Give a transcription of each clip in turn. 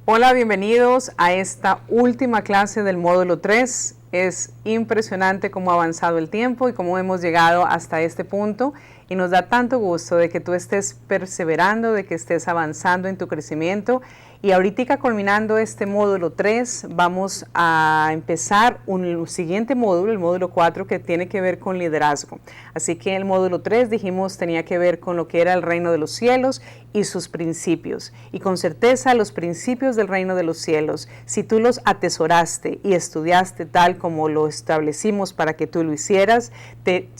Hola, bienvenidos a esta última clase del módulo 3. Es impresionante cómo ha avanzado el tiempo y cómo hemos llegado hasta este punto, y nos da tanto gusto de que tú estés perseverando, de que estés avanzando en tu crecimiento. Y ahorita, culminando este módulo 3, vamos a empezar un siguiente módulo, el módulo 4, que tiene que ver con liderazgo. Así que el módulo 3, dijimos, tenía que ver con lo que era el reino de los cielos y sus principios. Y con certeza los principios del reino de los cielos, si tú los atesoraste y estudiaste tal como lo establecimos para que tú lo hicieras,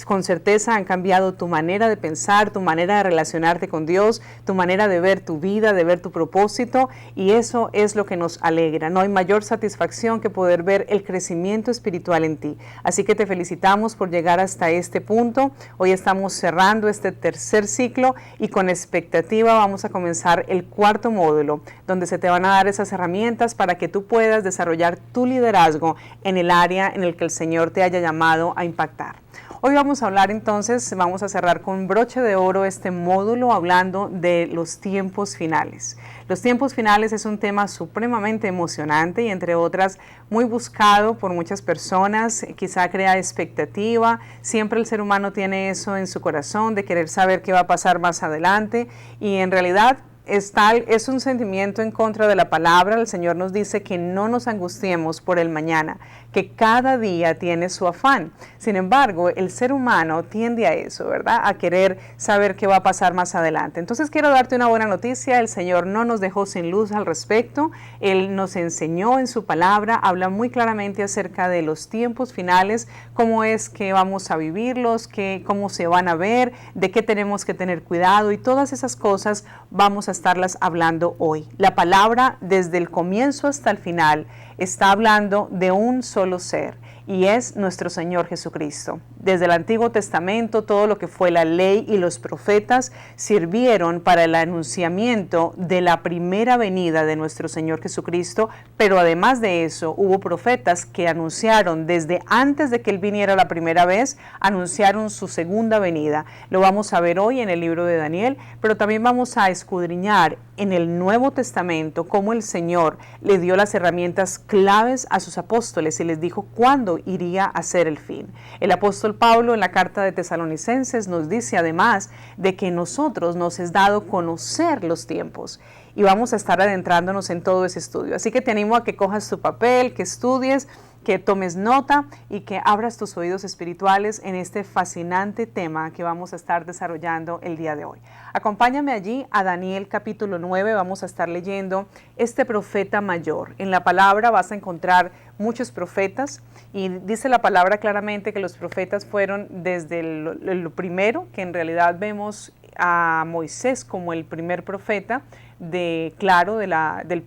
con certeza han cambiado tu manera de pensar, tu manera de relacionarte con Dios, tu manera de ver tu vida, de ver tu propósito. Y eso es lo que nos alegra. No hay mayor satisfacción que poder ver el crecimiento espiritual en ti. Así que te felicitamos por llegar hasta este punto. Hoy estamos cerrando este tercer ciclo y con expectativa vamos a comenzar el cuarto módulo, donde se te van a dar esas herramientas para que tú puedas desarrollar tu liderazgo en el área en el que el Señor te haya llamado a impactar. Hoy vamos a hablar entonces, vamos a cerrar con broche de oro este módulo hablando de los tiempos finales. Los tiempos finales es un tema supremamente emocionante y, entre otras, muy buscado por muchas personas. Quizá crea expectativa. Siempre el ser humano tiene eso en su corazón de querer saber qué va a pasar más adelante, y en realidad es un sentimiento en contra de la palabra. El Señor nos dice que no nos angustiemos por el mañana, que cada día tiene su afán. Sin embargo, el ser humano tiende a eso, ¿verdad? A querer saber qué va a pasar más adelante. Entonces quiero darte una buena noticia. El Señor no nos dejó sin luz al respecto. Él nos enseñó en su palabra, habla muy claramente acerca de los tiempos finales, cómo es que vamos a vivirlos, cómo se van a ver, de qué tenemos que tener cuidado, y todas esas cosas vamos a estarlas hablando hoy. La palabra, desde el comienzo hasta el final, está hablando de un solo ser, y es nuestro Señor Jesucristo. Desde el Antiguo Testamento, todo lo que fue la ley y los profetas sirvieron para el anunciamiento de la primera venida de nuestro Señor Jesucristo, pero además de eso, hubo profetas que anunciaron desde antes de que Él viniera la primera vez, anunciaron su segunda venida. Lo vamos a ver hoy en el libro de Daniel, pero también vamos a escudriñar en el Nuevo Testamento cómo el Señor le dio las herramientas claves a sus apóstoles y les dijo cuándo iría a ser el fin. El apóstol Pablo, en la carta de Tesalonicenses, nos dice además de que nosotros nos es dado conocer los tiempos, y vamos a estar adentrándonos en todo ese estudio. Así que te animo a que cojas tu papel, que estudies, que tomes nota y que abras tus oídos espirituales en este fascinante tema que vamos a estar desarrollando el día de hoy. Acompáñame allí a Daniel capítulo 9, vamos a estar leyendo este profeta mayor. En la palabra vas a encontrar muchos profetas, y dice la palabra claramente que los profetas fueron desde lo primero, que en realidad vemos a Moisés como el primer profeta del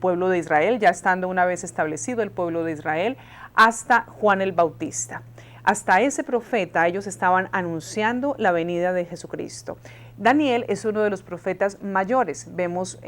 pueblo de Israel, ya estando una vez establecido el pueblo de Israel, hasta Juan el Bautista. Hasta ese profeta ellos estaban anunciando la venida de Jesucristo. Daniel es uno de los profetas mayores. Vemos,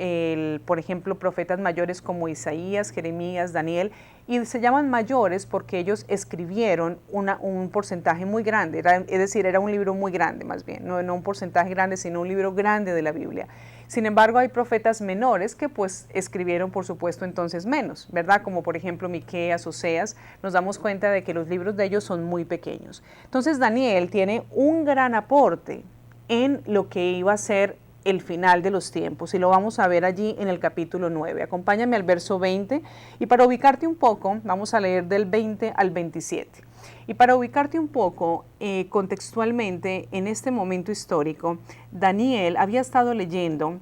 por ejemplo, profetas mayores como Isaías, Jeremías, Daniel, y se llaman mayores porque ellos escribieron un porcentaje muy grande, es decir, era un libro muy grande más bien, no un porcentaje grande, sino un libro grande de la Biblia. Sin embargo, hay profetas menores que pues escribieron, por supuesto, entonces menos, ¿verdad? Como por ejemplo Miqueas, Oseas. Nos damos cuenta de que los libros de ellos son muy pequeños. Entonces Daniel tiene un gran aporte en lo que iba a ser el final de los tiempos, y lo vamos a ver allí en el capítulo 9. Acompáñame al verso 20, y para ubicarte un poco, vamos a leer del 20 al 27. Y para ubicarte un poco contextualmente en este momento histórico, Daniel había estado leyendo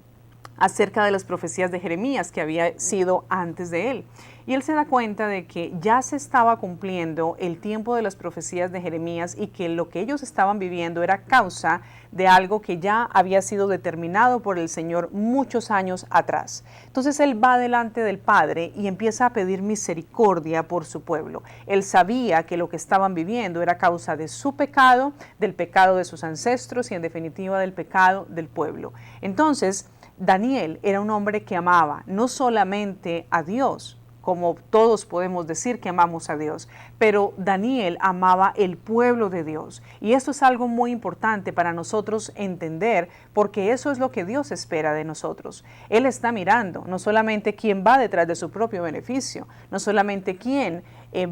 acerca de las profecías de Jeremías que había sido antes de él. Y él se da cuenta de que ya se estaba cumpliendo el tiempo de las profecías de Jeremías, y que lo que ellos estaban viviendo era causa de algo que ya había sido determinado por el Señor muchos años atrás. Entonces él va delante del Padre y empieza a pedir misericordia por su pueblo. Él sabía que lo que estaban viviendo era causa de su pecado, del pecado de sus ancestros y en definitiva del pecado del pueblo. Entonces Daniel era un hombre que amaba no solamente a Dios, como todos podemos decir que amamos a Dios, pero Daniel amaba el pueblo de Dios. Y esto es algo muy importante para nosotros entender, porque eso es lo que Dios espera de nosotros. Él está mirando no solamente quién va detrás de su propio beneficio, no solamente quién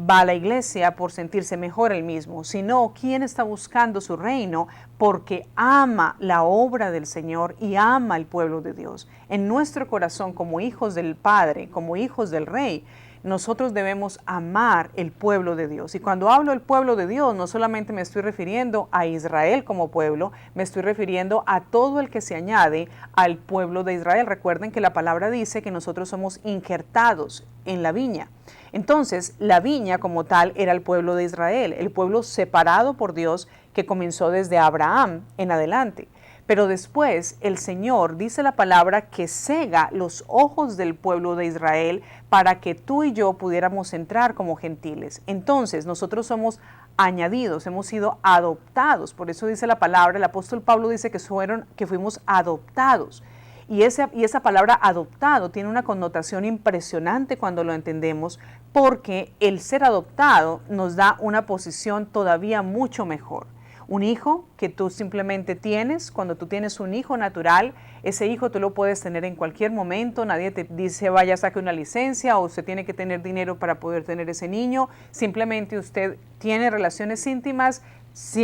va a la iglesia por sentirse mejor él mismo, sino quién está buscando su reino porque ama la obra del Señor y ama el pueblo de Dios. En nuestro corazón, como hijos del Padre, como hijos del Rey, nosotros debemos amar el pueblo de Dios. Y cuando hablo del pueblo de Dios, no solamente me estoy refiriendo a Israel como pueblo, me estoy refiriendo a todo el que se añade al pueblo de Israel. Recuerden que la palabra dice que nosotros somos injertados en la viña. Entonces, la viña como tal era el pueblo de Israel, el pueblo separado por Dios que comenzó desde Abraham en adelante. Pero después el Señor dice la palabra que cega los ojos del pueblo de Israel para que tú y yo pudiéramos entrar como gentiles. Entonces nosotros somos añadidos, hemos sido adoptados. Por eso dice la palabra, el apóstol Pablo dice que fuimos adoptados. Y esa palabra adoptado tiene una connotación impresionante cuando lo entendemos, porque el ser adoptado nos da una posición todavía mucho mejor. Un hijo que tú simplemente tienes, cuando tú tienes un hijo natural, ese hijo tú lo puedes tener en cualquier momento, nadie te dice vaya saque una licencia o usted tiene que tener dinero para poder tener ese niño, simplemente usted tiene relaciones íntimas,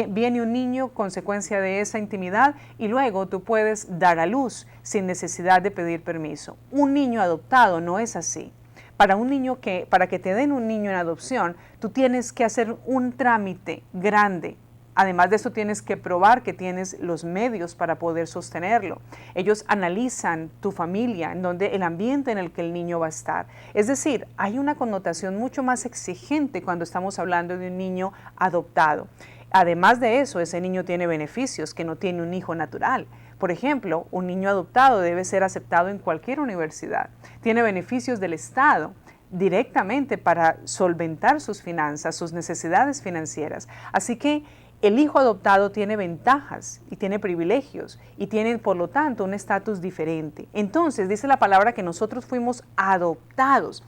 viene un niño consecuencia de esa intimidad y luego tú puedes dar a luz sin necesidad de pedir permiso. Un niño adoptado no es así. Para que te den un niño en adopción, tú tienes que hacer un trámite grande. Además de eso, tienes que probar que tienes los medios para poder sostenerlo. Ellos analizan tu familia, el ambiente en el que el niño va a estar. Es decir, hay una connotación mucho más exigente cuando estamos hablando de un niño adoptado. Además de eso, ese niño tiene beneficios que no tiene un hijo natural. Por ejemplo, un niño adoptado debe ser aceptado en cualquier universidad. Tiene beneficios del Estado directamente para solventar sus finanzas, sus necesidades financieras. Así que el hijo adoptado tiene ventajas y tiene privilegios y tiene, por lo tanto, un estatus diferente. Entonces, dice la palabra que nosotros fuimos adoptados,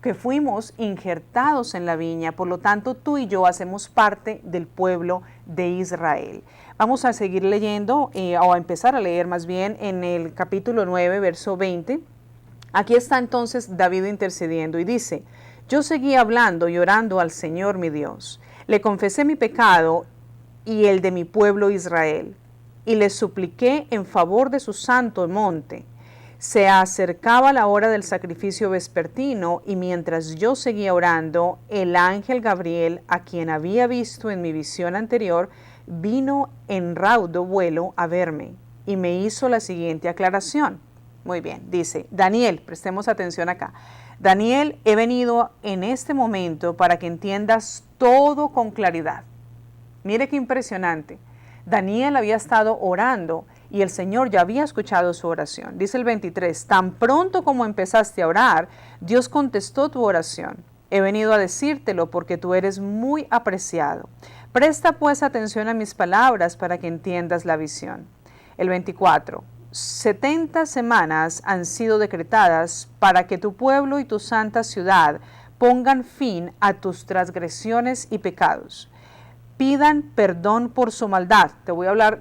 que fuimos injertados en la viña, por lo tanto, tú y yo hacemos parte del pueblo de Israel. Vamos a seguir leyendo, o a empezar a leer más bien, en el capítulo 9, verso 20. Aquí está entonces David intercediendo y dice: yo seguí hablando y orando al Señor mi Dios. Le confesé mi pecado y el de mi pueblo Israel, y le supliqué en favor de su santo monte. Se acercaba la hora del sacrificio vespertino, y mientras yo seguía orando, el ángel Gabriel, a quien había visto en mi visión anterior, vino en raudo vuelo a verme, y me hizo la siguiente aclaración. Muy bien, dice: Daniel, prestemos atención acá. Daniel, he venido en este momento para que entiendas todo con claridad. Mire qué impresionante. Daniel había estado orando y el Señor ya había escuchado su oración. Dice el 23, tan pronto como empezaste a orar, Dios contestó tu oración. He venido a decírtelo porque tú eres muy apreciado. Presta pues atención a mis palabras para que entiendas la visión. El 24, 70 semanas han sido decretadas para que tu pueblo y tu santa ciudad pongan fin a tus transgresiones y pecados. Pidan perdón por su maldad.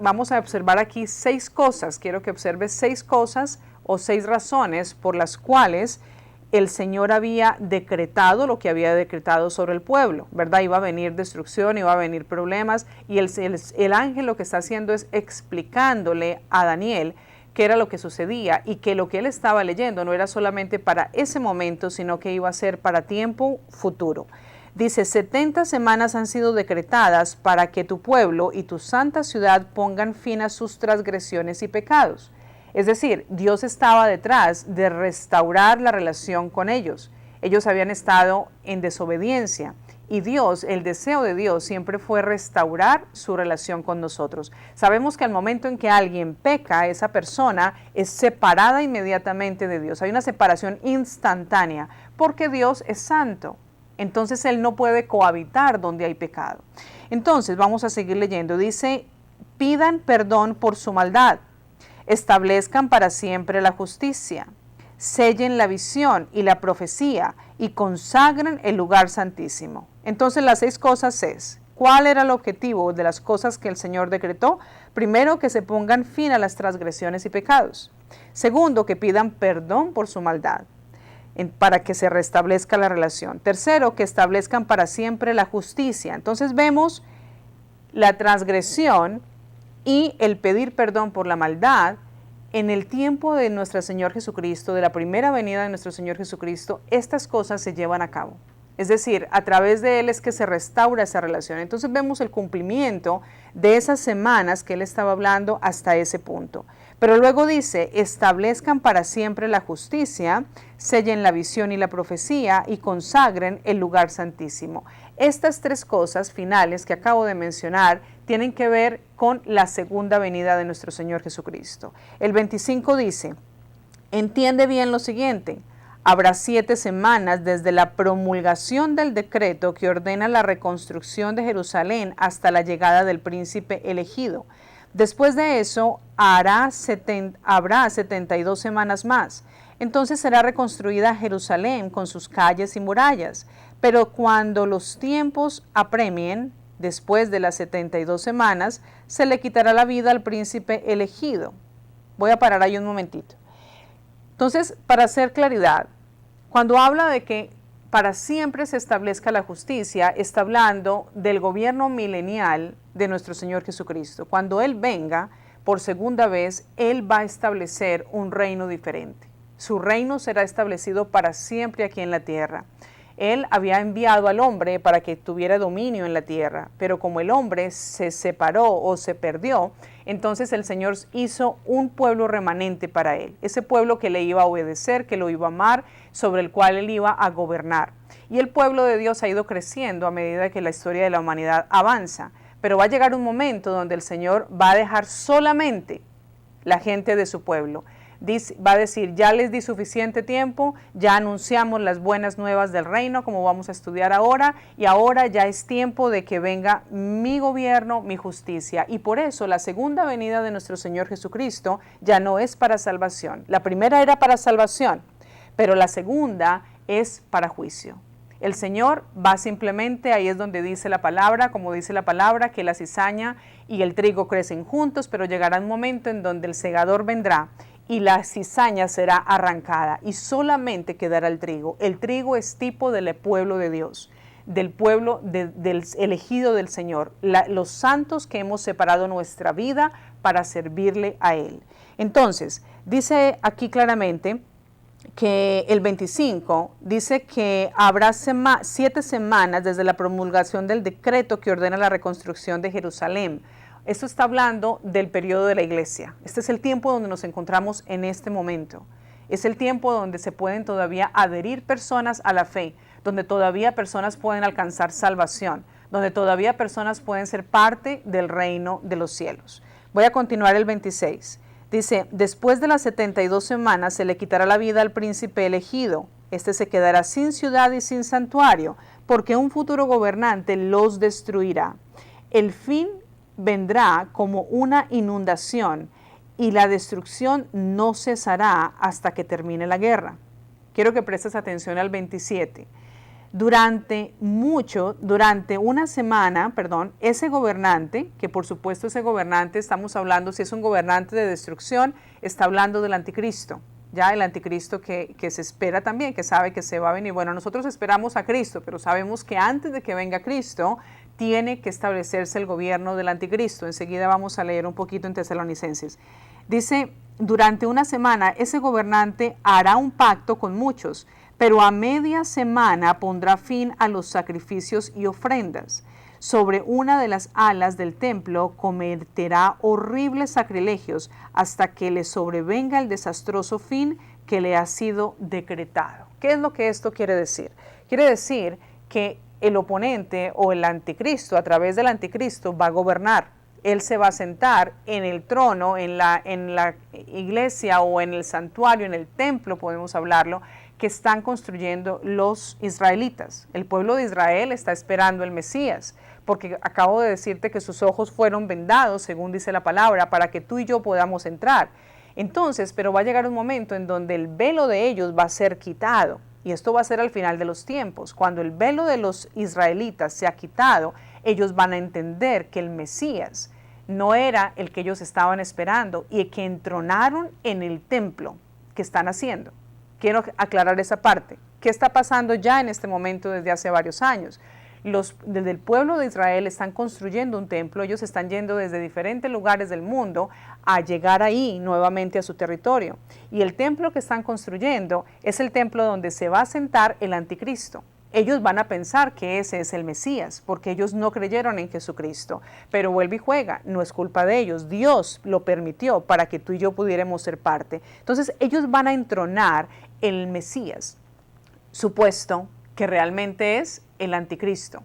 Vamos a observar aquí 6 cosas. Quiero que observes 6 cosas o 6 razones por las cuales el Señor había decretado lo que había decretado sobre el pueblo, ¿verdad? Iba a venir destrucción, iba a venir problemas, y el ángel lo que está haciendo es explicándole a Daniel qué era lo que sucedía y que lo que él estaba leyendo no era solamente para ese momento, sino que iba a ser para tiempo futuro. Dice, 70 semanas han sido decretadas para que tu pueblo y tu santa ciudad pongan fin a sus transgresiones y pecados. Es decir, Dios estaba detrás de restaurar la relación con ellos. Ellos habían estado en desobediencia y Dios, el deseo de Dios siempre fue restaurar su relación con nosotros. Sabemos que al momento en que alguien peca, esa persona es separada inmediatamente de Dios. Hay una separación instantánea porque Dios es santo. Entonces Él no puede cohabitar donde hay pecado. Entonces vamos a seguir leyendo. Dice, pidan perdón por su maldad, establezcan para siempre la justicia, sellen la visión y la profecía y consagren el lugar santísimo. Entonces las 6 cosas es, ¿cuál era el objetivo de las cosas que el Señor decretó? Primero, que se pongan fin a las transgresiones y pecados. Segundo, que pidan perdón por su maldad, para que se restablezca la relación. Tercero, que establezcan para siempre la justicia. Entonces vemos la transgresión y el pedir perdón por la maldad en el tiempo de nuestro Señor Jesucristo, de la primera venida de nuestro Señor Jesucristo. Estas cosas se llevan a cabo. Es decir, a través de Él es que se restaura esa relación. Entonces vemos el cumplimiento de esas semanas que Él estaba hablando hasta ese punto. Pero luego dice, establezcan para siempre la justicia, sellen la visión y la profecía y consagren el lugar santísimo. Estas 3 cosas finales que acabo de mencionar tienen que ver con la segunda venida de nuestro Señor Jesucristo. El 25 dice, entiende bien lo siguiente. Habrá 7 semanas desde la promulgación del decreto que ordena la reconstrucción de Jerusalén hasta la llegada del príncipe elegido. Después de eso habrá 72 semanas más. Entonces será reconstruida Jerusalén con sus calles y murallas. Pero cuando los tiempos apremien, después de las 72 semanas, se le quitará la vida al príncipe elegido. Voy a parar ahí un momentito. Entonces, para hacer claridad, cuando habla de que para siempre se establezca la justicia, está hablando del gobierno milenial de nuestro Señor Jesucristo. Cuando Él venga por segunda vez, Él va a establecer un reino diferente. Su reino será establecido para siempre aquí en la tierra. Él había enviado al hombre para que tuviera dominio en la tierra, pero como el hombre se separó o se perdió, entonces el Señor hizo un pueblo remanente para Él, ese pueblo que le iba a obedecer, que lo iba a amar, sobre el cual Él iba a gobernar. Y el pueblo de Dios ha ido creciendo a medida que la historia de la humanidad avanza, pero va a llegar un momento donde el Señor va a dejar solamente la gente de su pueblo. Va a decir, ya les di suficiente tiempo, ya anunciamos las buenas nuevas del reino, como vamos a estudiar ahora, y ahora ya es tiempo de que venga mi gobierno, mi justicia. Y por eso la segunda venida de nuestro Señor Jesucristo ya no es para salvación. La primera era para salvación, pero la segunda es para juicio. El Señor va simplemente, ahí es donde dice la palabra, como dice la palabra, que la cizaña y el trigo crecen juntos, pero llegará un momento en donde el segador vendrá y la cizaña será arrancada y solamente quedará el trigo. El trigo es tipo del pueblo de Dios, del pueblo del elegido del Señor, los santos que hemos separado nuestra vida para servirle a Él. Entonces, dice aquí claramente que el 25 dice que habrá 7 semanas desde la promulgación del decreto que ordena la reconstrucción de Jerusalén. Esto está hablando del periodo de la iglesia. Este es el tiempo donde nos encontramos en este momento. Es el tiempo donde se pueden todavía adherir personas a la fe, donde todavía personas pueden alcanzar salvación, donde todavía personas pueden ser parte del reino de los cielos. Voy a continuar el 26. Dice, después de las 72 semanas se le quitará la vida al príncipe elegido. Este se quedará sin ciudad y sin santuario, porque un futuro gobernante los destruirá. El fin vendrá como una inundación y la destrucción no cesará hasta que termine la guerra. Quiero que prestes atención al 27. Durante una semana, ese gobernante, que por supuesto ese gobernante, estamos hablando, si es un gobernante de destrucción, está hablando del anticristo, ya el anticristo que se espera también, que sabe que se va a venir. Bueno, nosotros esperamos a Cristo, pero sabemos que antes de que venga Cristo, tiene que establecerse el gobierno del anticristo. Enseguida vamos a leer un poquito en Tesalonicenses. Dice, durante una semana ese gobernante hará un pacto con muchos, pero a media semana pondrá fin a los sacrificios y ofrendas. Sobre una de las alas del templo cometerá horribles sacrilegios hasta que le sobrevenga el desastroso fin que le ha sido decretado. ¿Qué es lo que esto quiere decir? Quiere decir que el oponente o el anticristo, a través del anticristo, va a gobernar. Él se va a sentar en el trono, en la iglesia o en el santuario, en el templo, podemos hablarlo, que están construyendo los israelitas. El pueblo de Israel está esperando el Mesías, porque acabo de decirte que sus ojos fueron vendados, según dice la palabra, para que tú y yo podamos entrar. Entonces, pero va a llegar un momento en donde el velo de ellos va a ser quitado. Y esto va a ser al final de los tiempos. Cuando el velo de los israelitas se ha quitado, ellos van a entender que el Mesías no era el que ellos estaban esperando y que entronaron en el templo que están haciendo. Quiero aclarar esa parte. ¿Qué está pasando ya en este momento desde hace varios años? Desde el pueblo de Israel están construyendo un templo, ellos están yendo desde diferentes lugares del mundo a llegar ahí nuevamente a su territorio. Y el templo que están construyendo es el templo donde se va a sentar el anticristo. Ellos van a pensar que ese es el Mesías, porque ellos no creyeron en Jesucristo. Pero vuelve y juega, no es culpa de ellos. Dios lo permitió para que tú y yo pudiéramos ser parte. Entonces ellos van a entronar el Mesías, supuesto que realmente es el anticristo.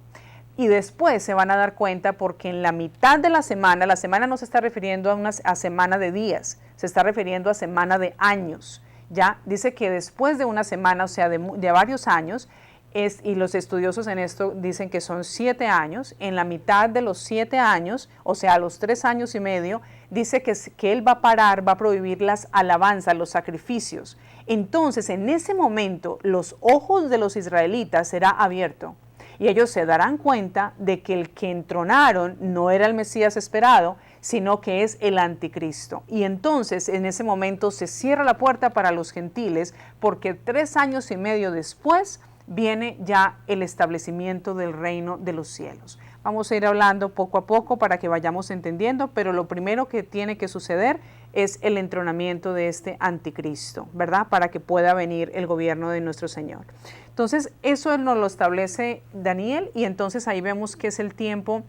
Y después se van a dar cuenta porque en la mitad de la semana no se está refiriendo a semana de días, se está refiriendo a semana de años. Ya dice que después de una semana, o sea, de varios años, y los estudiosos en esto dicen que son 7 años, en la mitad de los 7 años, o sea, a los 3 años y medio, dice que él va a parar, va a prohibir las alabanzas, los sacrificios. Entonces, en ese momento, los ojos de los israelitas será abierto y ellos se darán cuenta de que el que entronaron no era el Mesías esperado, sino que es el anticristo. Y entonces, en ese momento, se cierra la puerta para los gentiles porque 3 años y medio después viene ya el establecimiento del reino de los cielos. Vamos a ir hablando poco a poco para que vayamos entendiendo, pero lo primero que tiene que suceder es el entronamiento de este anticristo, ¿verdad? Para que pueda venir el gobierno de nuestro Señor. Entonces, eso nos lo establece Daniel y entonces ahí vemos que es el tiempo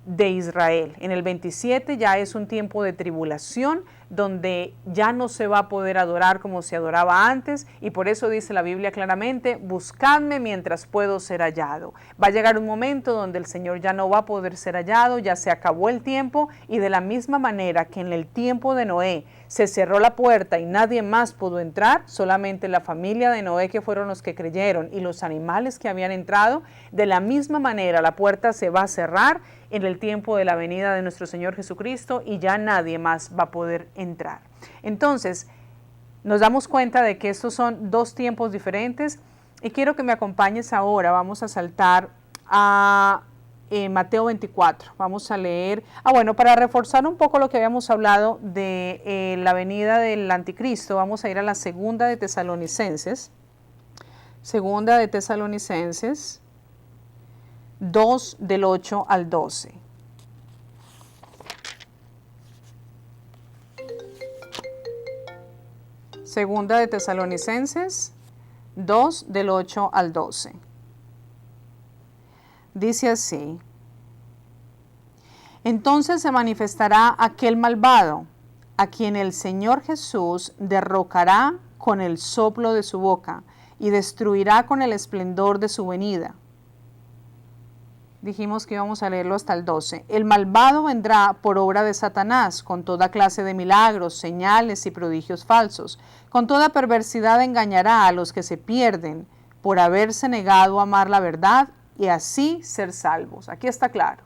de Israel. En el 27 ya es un tiempo de tribulación donde ya no se va a poder adorar como se adoraba antes y por eso dice la Biblia claramente, buscadme mientras puedo ser hallado. Va a llegar un momento donde el Señor ya no va a poder ser hallado, ya se acabó el tiempo y de la misma manera que en el tiempo de Noé se cerró la puerta y nadie más pudo entrar, solamente la familia de Noé que fueron los que creyeron y los animales que habían entrado, de la misma manera la puerta se va a cerrar en el tiempo de la venida de nuestro Señor Jesucristo y ya nadie más va a poder entrar. Entonces, nos damos cuenta de que estos son 2 tiempos diferentes y quiero que me acompañes ahora. Vamos a saltar a Mateo 24. Vamos a leer, bueno, para reforzar un poco lo que habíamos hablado de la venida del anticristo, vamos a ir a la segunda de Tesalonicenses. Segunda de Tesalonicenses 2 del 8 al 12. Segunda de Tesalonicenses 2 del 8 al 12. Dice así: entonces se manifestará aquel malvado, a quien el Señor Jesús derrocará con el soplo de su boca y destruirá con el esplendor de su venida. Dijimos que íbamos a leerlo hasta el 12. El malvado vendrá por obra de Satanás, con toda clase de milagros, señales y prodigios falsos. Con toda perversidad engañará a los que se pierden por haberse negado a amar la verdad y así ser salvos. Aquí está claro.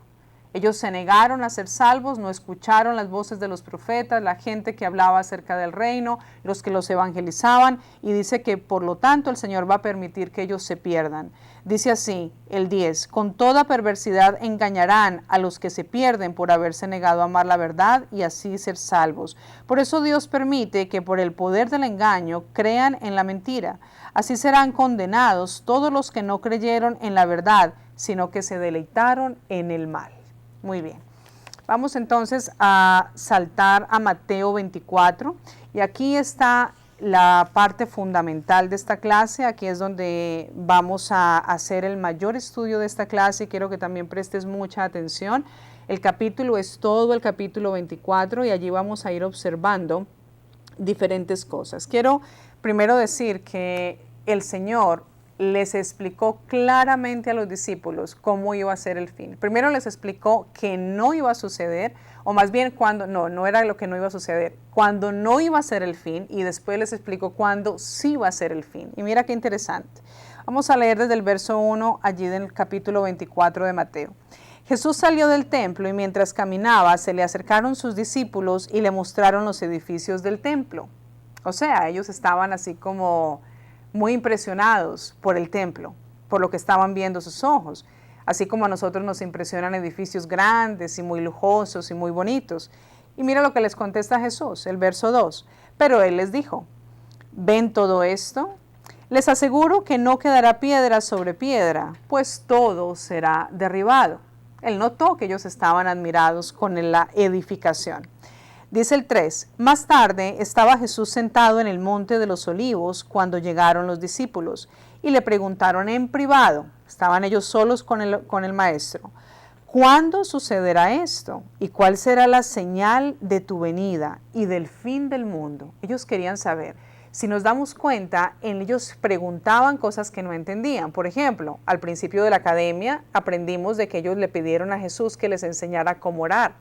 Ellos se negaron a ser salvos, no escucharon las voces de los profetas, la gente que hablaba acerca del reino, los que los evangelizaban, y dice que por lo tanto el Señor va a permitir que ellos se pierdan. Dice así, el 10, con toda perversidad engañarán a los que se pierden por haberse negado a amar la verdad y así ser salvos. Por eso Dios permite que por el poder del engaño crean en la mentira. Así serán condenados todos los que no creyeron en la verdad, sino que se deleitaron en el mal. Muy bien. Vamos entonces a saltar a Mateo 24 y aquí está la parte fundamental de esta clase. Aquí es donde vamos a hacer el mayor estudio de esta clase y quiero que también prestes mucha atención. El capítulo es todo el capítulo 24 y allí vamos a ir observando diferentes cosas. Quiero primero decir que el Señor les explicó claramente a los discípulos cómo iba a ser el fin. Primero les explicó que no iba a suceder, o más bien cuando, no era lo que no iba a suceder, cuando no iba a ser el fin, y después les explicó cuándo sí iba a ser el fin. Y mira qué interesante. Vamos a leer desde el verso 1 allí del capítulo 24 de Mateo. Jesús salió del templo y mientras caminaba se le acercaron sus discípulos y le mostraron los edificios del templo. O sea, ellos estaban así como muy impresionados por el templo, por lo que estaban viendo sus ojos. Así como a nosotros nos impresionan edificios grandes y muy lujosos y muy bonitos. Y mira lo que les contesta Jesús, el verso 2. Pero Él les dijo, ¿ven todo esto? Les aseguro que no quedará piedra sobre piedra, pues todo será derribado. Él notó que ellos estaban admirados con la edificación. Dice el 3, más tarde estaba Jesús sentado en el monte de los olivos cuando llegaron los discípulos y le preguntaron en privado, estaban ellos solos con el maestro, ¿cuándo sucederá esto? ¿Y cuál será la señal de tu venida y del fin del mundo? Ellos querían saber. Si nos damos cuenta, ellos preguntaban cosas que no entendían. Por ejemplo, al principio de la academia aprendimos de que ellos le pidieron a Jesús que les enseñara cómo orar.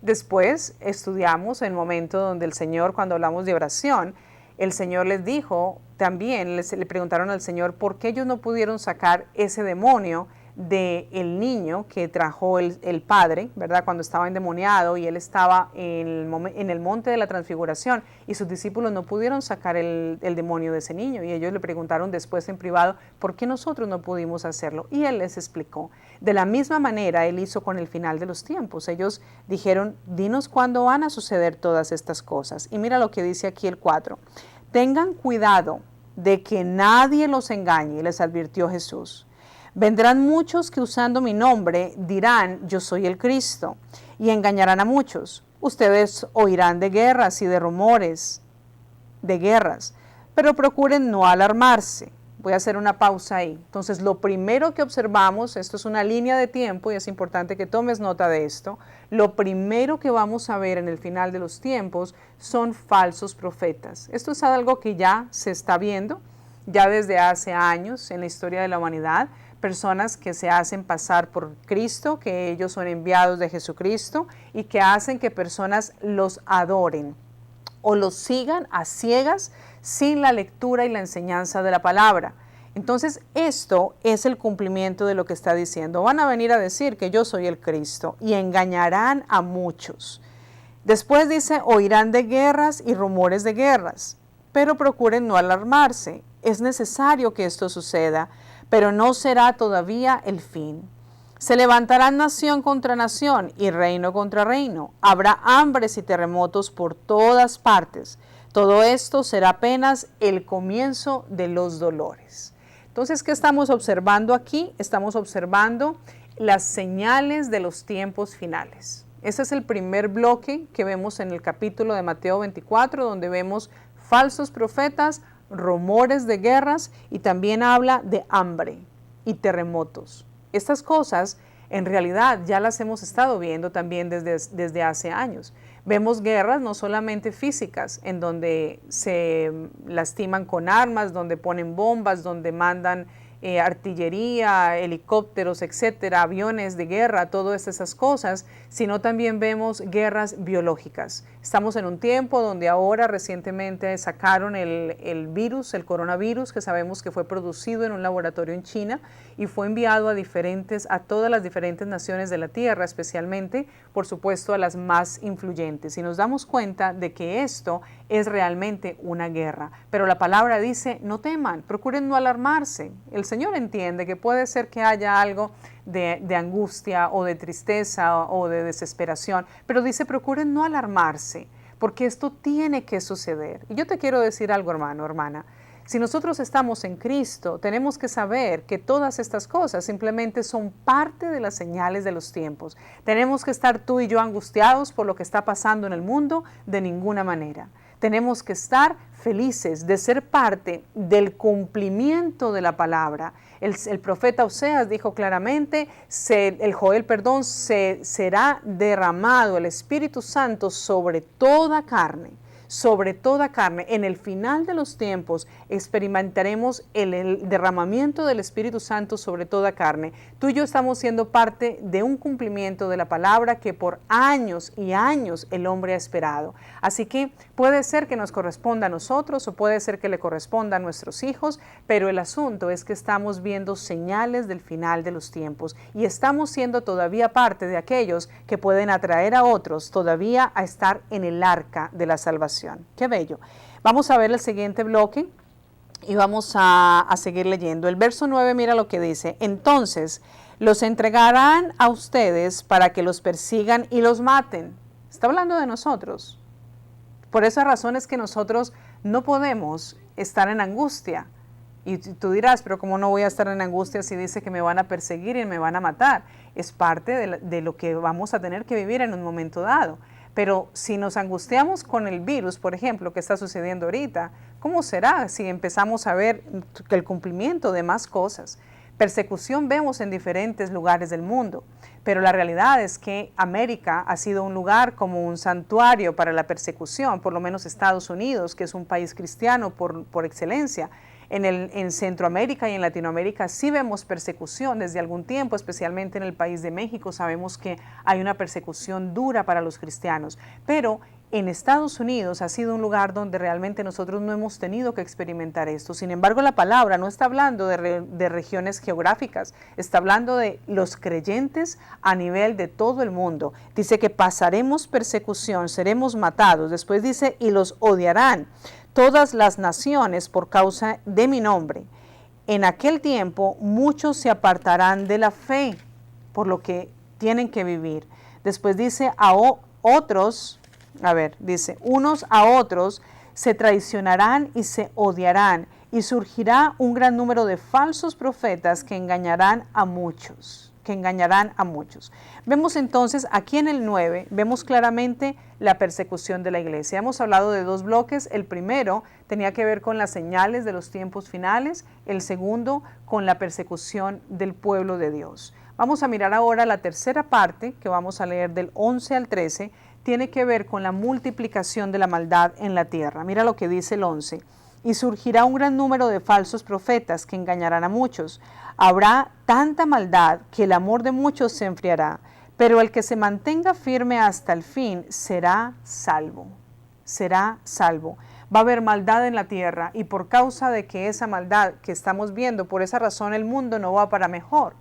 Después estudiamos el momento donde el Señor, cuando hablamos de oración, el Señor les dijo, también le preguntaron al Señor por qué ellos no pudieron sacar ese demonio del niño que trajo el padre, ¿verdad? Cuando estaba endemoniado y él estaba en el monte de la transfiguración y sus discípulos no pudieron sacar el demonio de ese niño y ellos le preguntaron después en privado, ¿por qué nosotros no pudimos hacerlo? Y él les explicó. De la misma manera él hizo con el final de los tiempos. Ellos dijeron, dinos cuándo van a suceder todas estas cosas. Y mira lo que dice aquí el 4. Tengan cuidado de que nadie los engañe, les advirtió Jesús. Vendrán muchos que usando mi nombre dirán, yo soy el Cristo, y engañarán a muchos. Ustedes oirán de guerras y de rumores de guerras, pero procuren no alarmarse. Voy a hacer una pausa ahí. Entonces, lo primero que observamos, esto es una línea de tiempo y es importante que tomes nota de esto, lo primero que vamos a ver en el final de los tiempos son falsos profetas. Esto es algo que ya se está viendo, ya desde hace años en la historia de la humanidad, personas que se hacen pasar por Cristo, que ellos son enviados de Jesucristo y que hacen que personas los adoren o los sigan a ciegas sin la lectura y la enseñanza de la palabra. Entonces, esto es el cumplimiento de lo que está diciendo. Van a venir a decir que yo soy el Cristo y engañarán a muchos. Después dice, oirán de guerras y rumores de guerras, pero procuren no alarmarse. Es necesario que esto suceda, pero no será todavía el fin. Se levantarán nación contra nación y reino contra reino. Habrá hambres y terremotos por todas partes. Todo esto será apenas el comienzo de los dolores. Entonces, ¿qué estamos observando aquí? Estamos observando las señales de los tiempos finales. Ese es el primer bloque que vemos en el capítulo de Mateo 24, donde vemos falsos profetas, rumores de guerras y también habla de hambre y terremotos. Estas cosas en realidad ya las hemos estado viendo también desde hace años. Vemos guerras no solamente físicas, en donde se lastiman con armas, donde ponen bombas, donde mandan artillería, helicópteros, etcétera, aviones de guerra, todas esas cosas, sino también vemos guerras biológicas. Estamos en un tiempo donde ahora recientemente sacaron el virus, el coronavirus, que sabemos que fue producido en un laboratorio en China y fue enviado a todas las diferentes naciones de la Tierra, especialmente, por supuesto, a las más influyentes. Y nos damos cuenta de que esto es realmente una guerra. Pero la palabra dice, no teman, procuren no alarmarse. El Señor entiende que puede ser que haya algo de angustia o de tristeza o de desesperación, pero dice, procuren no alarmarse, porque esto tiene que suceder. Y yo te quiero decir algo, hermano, hermana. Si nosotros estamos en Cristo, tenemos que saber que todas estas cosas simplemente son parte de las señales de los tiempos. Tenemos que estar tú y yo angustiados por lo que está pasando en el mundo de ninguna manera. Tenemos que estar felices de ser parte del cumplimiento de la palabra. El profeta Oseas dijo claramente, será derramado el Espíritu Santo sobre toda carne. sobre toda carne. En el final de los tiempos experimentaremos el derramamiento del Espíritu Santo sobre toda carne. Tú y yo estamos siendo parte de un cumplimiento de la palabra que por años y años el hombre ha esperado. Así que puede ser que nos corresponda a nosotros o puede ser que le corresponda a nuestros hijos, pero el asunto es que estamos viendo señales del final de los tiempos y estamos siendo todavía parte de aquellos que pueden atraer a otros todavía a estar en el arca de la salvación. ¡Qué bello! Vamos a ver el siguiente bloque y vamos a seguir leyendo. El verso 9, mira lo que dice. Entonces los entregarán a ustedes para que los persigan y los maten. Está hablando de nosotros. Por esa razón es que nosotros no podemos estar en angustia. Y tú dirás, pero ¿cómo no voy a estar en angustia si dice que me van a perseguir y me van a matar? Es parte de lo que vamos a tener que vivir en un momento dado. Pero si nos angustiamos con el virus, por ejemplo, que está sucediendo ahorita, ¿cómo será si empezamos a ver el cumplimiento de más cosas? Persecución vemos en diferentes lugares del mundo, pero la realidad es que América ha sido un lugar como un santuario para la persecución, por lo menos Estados Unidos, que es un país cristiano por excelencia. En Centroamérica y en Latinoamérica sí vemos persecución desde algún tiempo, especialmente en el país de México. Sabemos que hay una persecución dura para los cristianos, pero en Estados Unidos ha sido un lugar donde realmente nosotros no hemos tenido que experimentar esto. Sin embargo, la palabra no está hablando de regiones geográficas, está hablando de los creyentes a nivel de todo el mundo. Dice que pasaremos persecución, seremos matados. Después dice, y los odiarán todas las naciones por causa de mi nombre. En aquel tiempo muchos se apartarán de la fe por lo que tienen que vivir. Después dice dice, unos a otros se traicionarán y se odiarán, y surgirá un gran número de falsos profetas que engañarán a muchos. Vemos entonces aquí en el 9, vemos claramente la persecución de la iglesia. Hemos hablado de dos bloques. El primero tenía que ver con las señales de los tiempos finales, el segundo con la persecución del pueblo de Dios. Vamos a mirar ahora la tercera parte, que vamos a leer del 11 al 13, tiene que ver con la multiplicación de la maldad en la tierra. Mira lo que dice el 11. Y surgirá un gran número de falsos profetas que engañarán a muchos. Habrá tanta maldad que el amor de muchos se enfriará, pero el que se mantenga firme hasta el fin será salvo. Será salvo. Va a haber maldad en la tierra y por causa de que esa maldad que estamos viendo, por esa razón el mundo no va para mejor.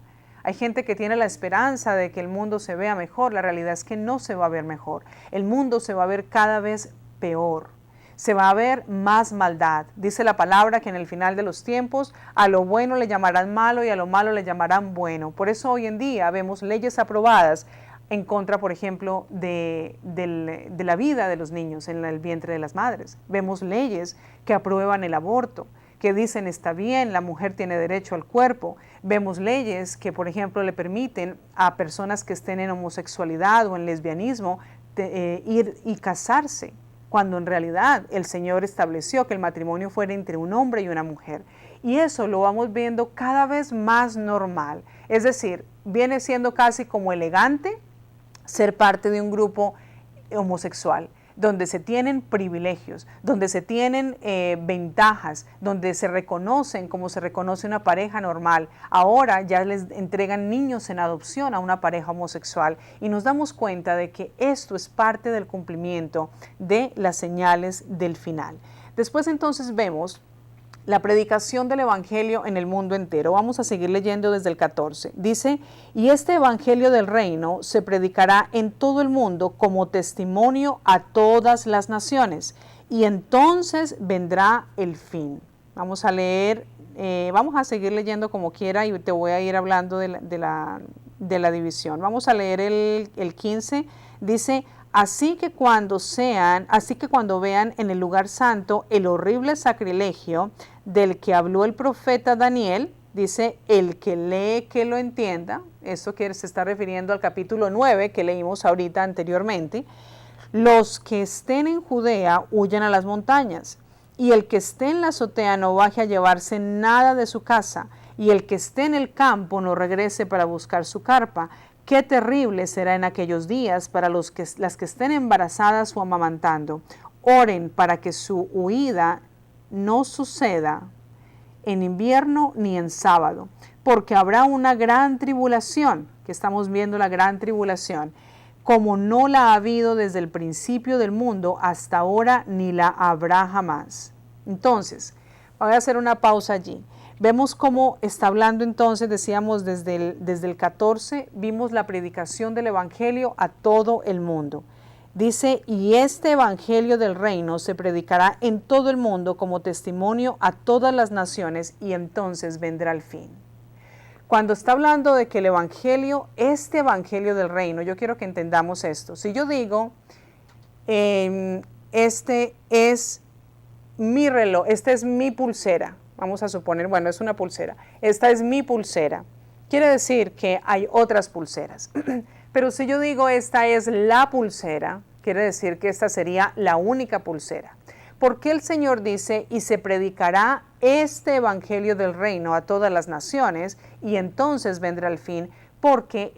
Hay gente que tiene la esperanza de que el mundo se vea mejor. La realidad es que no se va a ver mejor. El mundo se va a ver cada vez peor. Se va a ver más maldad. Dice la palabra que en el final de los tiempos a lo bueno le llamarán malo y a lo malo le llamarán bueno. Por eso hoy en día vemos leyes aprobadas en contra, por ejemplo, de la vida de los niños en el vientre de las madres. Vemos leyes que aprueban el aborto, que dicen está bien, la mujer tiene derecho al cuerpo. Vemos leyes que, por ejemplo, le permiten a personas que estén en homosexualidad o en lesbianismo ir y casarse, cuando en realidad el Señor estableció que el matrimonio fuera entre un hombre y una mujer. Y eso lo vamos viendo cada vez más normal. Es decir, viene siendo casi como elegante ser parte de un grupo homosexual, donde se tienen privilegios, donde se tienen ventajas, donde se reconocen como se reconoce una pareja normal. Ahora ya les entregan niños en adopción a una pareja homosexual y nos damos cuenta de que esto es parte del cumplimiento de las señales del final. Después entonces vemos la predicación del evangelio en el mundo entero. Vamos a seguir leyendo desde el 14. Dice, y este evangelio del reino se predicará en todo el mundo como testimonio a todas las naciones, y entonces vendrá el fin. Vamos a leer, vamos a seguir leyendo como quiera y te voy a ir hablando de la división. Vamos a leer el 15. Dice, así que cuando vean en el lugar santo el horrible sacrilegio del que habló el profeta Daniel, dice, el que lee que lo entienda, esto que se está refiriendo al capítulo 9 que leímos ahorita anteriormente, los que estén en Judea huyan a las montañas, y el que esté en la azotea no baje a llevarse nada de su casa, y el que esté en el campo no regrese para buscar su carpa. Qué terrible será en aquellos días para las que estén embarazadas o amamantando, Oren para que su huida no suceda en invierno ni en sábado, porque habrá una gran tribulación, que estamos viendo la gran tribulación, como no la ha habido desde el principio del mundo hasta ahora, ni la habrá jamás. Entonces, voy a hacer una pausa allí. Vemos cómo está hablando entonces, decíamos desde el 14, vimos la predicación del Evangelio a todo el mundo. Dice, y este Evangelio del reino se predicará en todo el mundo como testimonio a todas las naciones, y entonces vendrá el fin. Cuando está hablando de que el Evangelio, este Evangelio del reino, yo quiero que entendamos esto. Si yo digo, este es mi reloj, esta es mi pulsera, vamos a suponer, bueno, es una pulsera, esta es mi pulsera, quiere decir que hay otras pulseras. Pero si yo digo esta es la pulsera, quiere decir que esta sería la única pulsera. ¿Por qué el Señor dice, y se predicará este Evangelio del reino a todas las naciones, y entonces vendrá el fin? Porque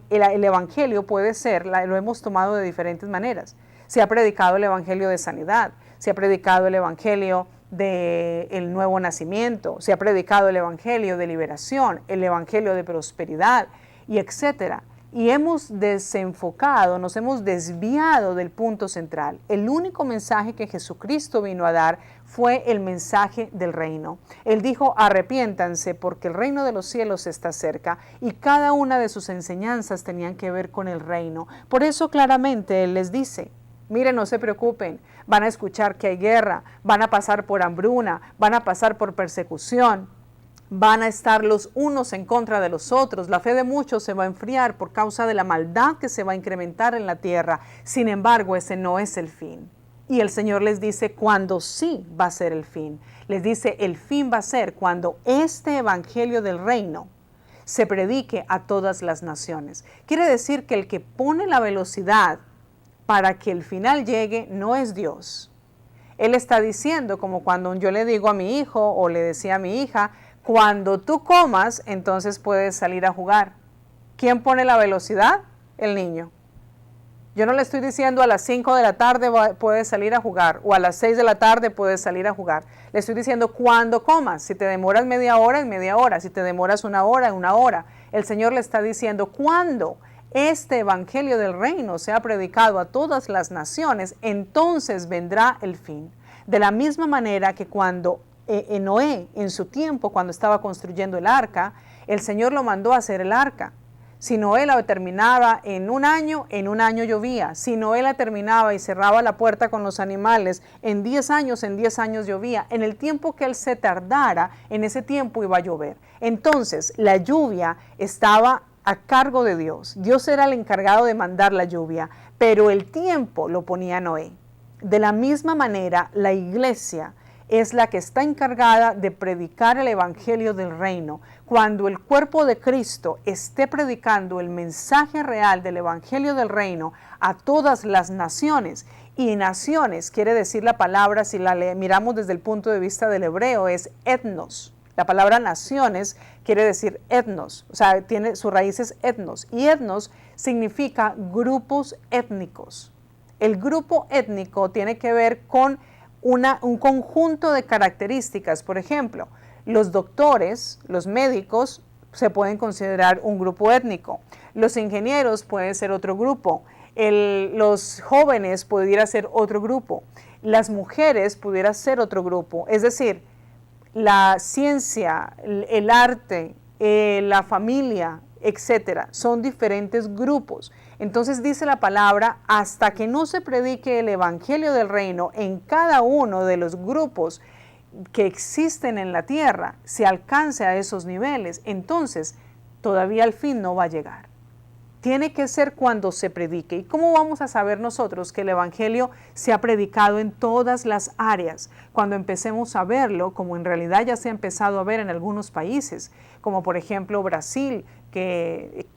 el Evangelio puede ser, lo hemos tomado de diferentes maneras. Se ha predicado el Evangelio de sanidad, se ha predicado el Evangelio del nuevo nacimiento, se ha predicado el Evangelio de liberación, el Evangelio de prosperidad, y etcétera. Y hemos desenfocado, nos hemos desviado del punto central. El único mensaje que Jesucristo vino a dar fue el mensaje del reino. Él dijo, arrepiéntanse porque el reino de los cielos está cerca, y cada una de sus enseñanzas tenían que ver con el reino. Por eso claramente Él les dice, miren, no se preocupen, van a escuchar que hay guerra, van a pasar por hambruna, van a pasar por persecución. Van a estar los unos en contra de los otros. La fe de muchos se va a enfriar por causa de la maldad que se va a incrementar en la tierra. Sin embargo, ese no es el fin. Y el Señor les dice cuándo sí va a ser el fin. Les dice el fin va a ser cuando este Evangelio del reino se predique a todas las naciones. Quiere decir que el que pone la velocidad para que el final llegue no es Dios. Él está diciendo, como cuando yo le digo a mi hijo o le decía a mi hija, cuando tú comas, entonces puedes salir a jugar. ¿Quién pone la velocidad? El niño. Yo no le estoy diciendo a las 5 de la tarde puedes salir a jugar, o a las 6 de la tarde puedes salir a jugar. Le estoy diciendo cuando comas. Si te demoras media hora, en media hora. Si te demoras una hora, en una hora. El Señor le está diciendo cuando este Evangelio del reino sea predicado a todas las naciones, entonces vendrá el fin. De la misma manera que cuando Noé, en su tiempo, cuando estaba construyendo el arca, el Señor lo mandó a hacer el arca. Si Noé la terminaba en un año llovía. Si Noé la terminaba y cerraba la puerta con los animales, en 10 años llovía. En el tiempo que él se tardara, en ese tiempo iba a llover. Entonces, la lluvia estaba a cargo de Dios. Dios era el encargado de mandar la lluvia, pero el tiempo lo ponía Noé. De la misma manera, la iglesia es la que está encargada de predicar el Evangelio del reino. Cuando el cuerpo de Cristo esté predicando el mensaje real del Evangelio del reino a todas las naciones, y naciones quiere decir la palabra, si la miramos desde el punto de vista del hebreo, es etnos. La palabra naciones quiere decir etnos, o sea, tiene sus raíces etnos, y etnos significa grupos étnicos. El grupo étnico tiene que ver con un conjunto de características. Por ejemplo, los doctores, los médicos, se pueden considerar un grupo étnico. Los ingenieros pueden ser otro grupo. Los jóvenes pudiera ser otro grupo. Las mujeres pudiera ser otro grupo. Es decir, la ciencia, el arte, la familia, etcétera, son diferentes grupos. Entonces dice la palabra, hasta que no se predique el Evangelio del reino en cada uno de los grupos que existen en la tierra, se alcance a esos niveles, entonces todavía al fin no va a llegar. Tiene que ser cuando se predique. ¿Y cómo vamos a saber nosotros que el Evangelio se ha predicado en todas las áreas? Cuando empecemos a verlo, como en realidad ya se ha empezado a ver en algunos países, como por ejemplo Brasil, que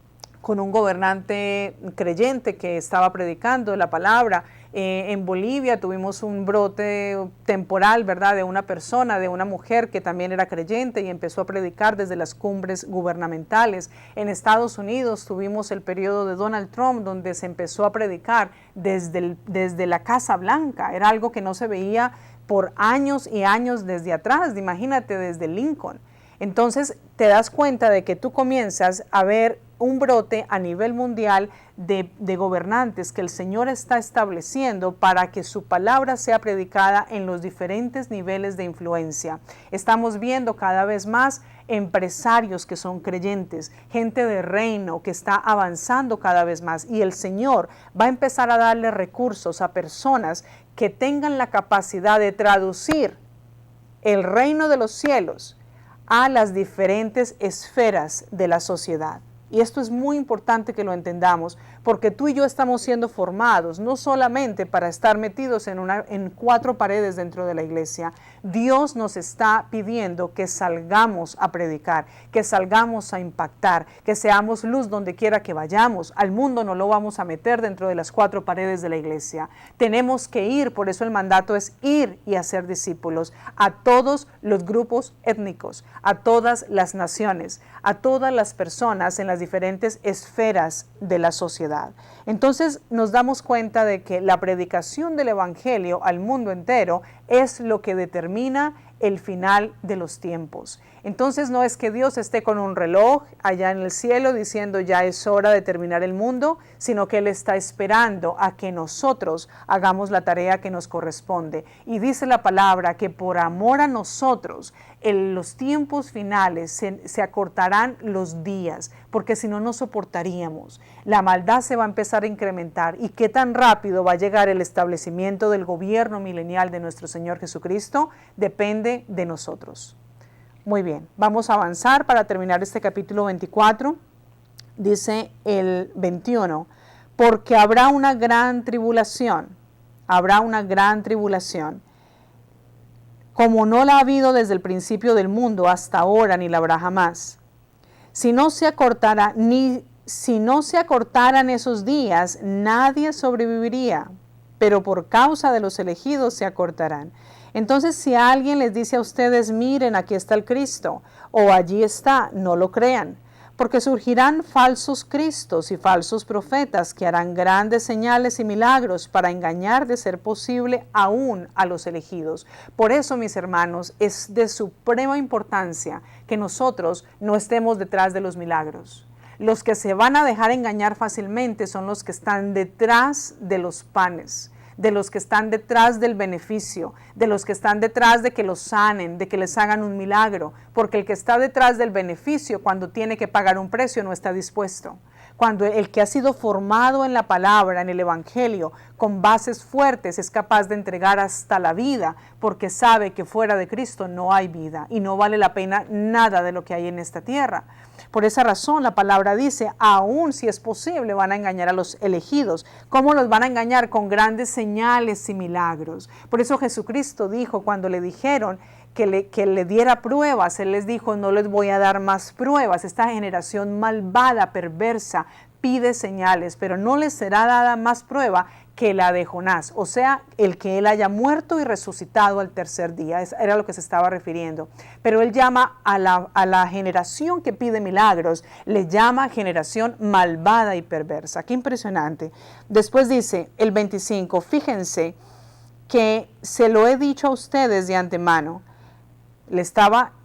con un gobernante creyente que estaba predicando la palabra, En Bolivia tuvimos un brote temporal, ¿verdad?, de una persona, de una mujer que también era creyente y empezó a predicar desde las cumbres gubernamentales. En Estados Unidos tuvimos el periodo de Donald Trump, donde se empezó a predicar desde la Casa Blanca. Era algo que no se veía por años y años desde atrás, imagínate desde Lincoln. Entonces te das cuenta de que tú comienzas a ver un brote a nivel mundial de gobernantes que el Señor está estableciendo para que su palabra sea predicada en los diferentes niveles de influencia. Estamos viendo cada vez más empresarios que son creyentes, gente de reino que está avanzando cada vez más, y el Señor va a empezar a darle recursos a personas que tengan la capacidad de traducir el reino de los cielos a las diferentes esferas de la sociedad. Y esto es muy importante que lo entendamos, porque tú y yo estamos siendo formados no solamente para estar metidos en cuatro paredes dentro de la iglesia. Dios nos está pidiendo que salgamos a predicar, que salgamos a impactar, que seamos luz donde quiera que vayamos. Al mundo no lo vamos a meter dentro de las cuatro paredes de la iglesia. Tenemos que ir, por eso el mandato es ir y hacer discípulos a todos los grupos étnicos, a todas las naciones, a todas las personas en las diferentes esferas de la sociedad. Entonces nos damos cuenta de que la predicación del evangelio al mundo entero es lo que determina el final de los tiempos. Entonces no es que Dios esté con un reloj allá en el cielo diciendo ya es hora de terminar el mundo, sino que Él está esperando a que nosotros hagamos la tarea que nos corresponde. Y dice la palabra que por amor a nosotros, en los tiempos finales se acortarán los días, porque si no, no soportaríamos. La maldad se va a empezar a incrementar. ¿Y qué tan rápido va a llegar el establecimiento del gobierno milenial de nuestro Señor Jesucristo? Depende de nosotros. Muy bien, vamos a avanzar para terminar este capítulo 24. Dice el 21, porque habrá una gran tribulación, como no la ha habido desde el principio del mundo hasta ahora, ni la habrá jamás. Si no se acortaran esos días, nadie sobreviviría, pero por causa de los elegidos se acortarán. Entonces, si alguien les dice a ustedes, miren, aquí está el Cristo, o allí está, no lo crean, porque surgirán falsos cristos y falsos profetas que harán grandes señales y milagros para engañar, de ser posible, aún a los elegidos. Por eso, mis hermanos, es de suprema importancia que nosotros no estemos detrás de los milagros. Los que se van a dejar engañar fácilmente son los que están detrás de los panes, de los que están detrás del beneficio, de los que están detrás de que los sanen, de que les hagan un milagro, porque el que está detrás del beneficio, cuando tiene que pagar un precio, no está dispuesto. Cuando el que ha sido formado en la palabra, en el evangelio, con bases fuertes, es capaz de entregar hasta la vida, porque sabe que fuera de Cristo no hay vida y no vale la pena nada de lo que hay en esta tierra. Por esa razón la palabra dice, aún si es posible van a engañar a los elegidos. ¿Cómo los van a engañar? Con grandes señales y milagros. Por eso Jesucristo dijo, cuando le dijeron que le diera pruebas, Él les dijo, no les voy a dar más pruebas. Esta generación malvada, perversa, pide señales, pero no les será dada más prueba que la de Jonás, o sea, el que él haya muerto y resucitado al tercer día. Era lo que se estaba refiriendo. Pero él llama a la generación que pide milagros, le llama generación malvada y perversa. Qué impresionante. Después dice el 25, fíjense que se lo he dicho a ustedes de antemano.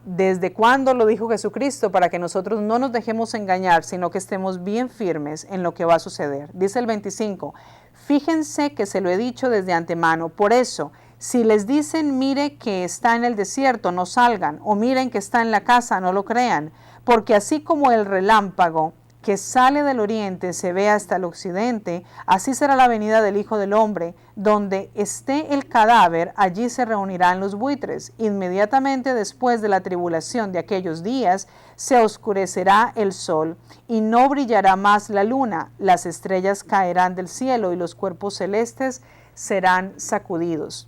¿Desde cuándo lo dijo Jesucristo? Para que nosotros no nos dejemos engañar, sino que estemos bien firmes en lo que va a suceder. Dice el 25, fíjense que se lo he dicho desde antemano. Por eso, si les dicen, mire que está en el desierto, no salgan, o miren que está en la casa, no lo crean. Porque así como el relámpago que sale del oriente se ve hasta el occidente, así será la venida del Hijo del Hombre. Donde esté el cadáver, allí se reunirán los buitres. Inmediatamente después de la tribulación de aquellos días, se oscurecerá el sol y no brillará más la luna. Las estrellas caerán del cielo y los cuerpos celestes serán sacudidos.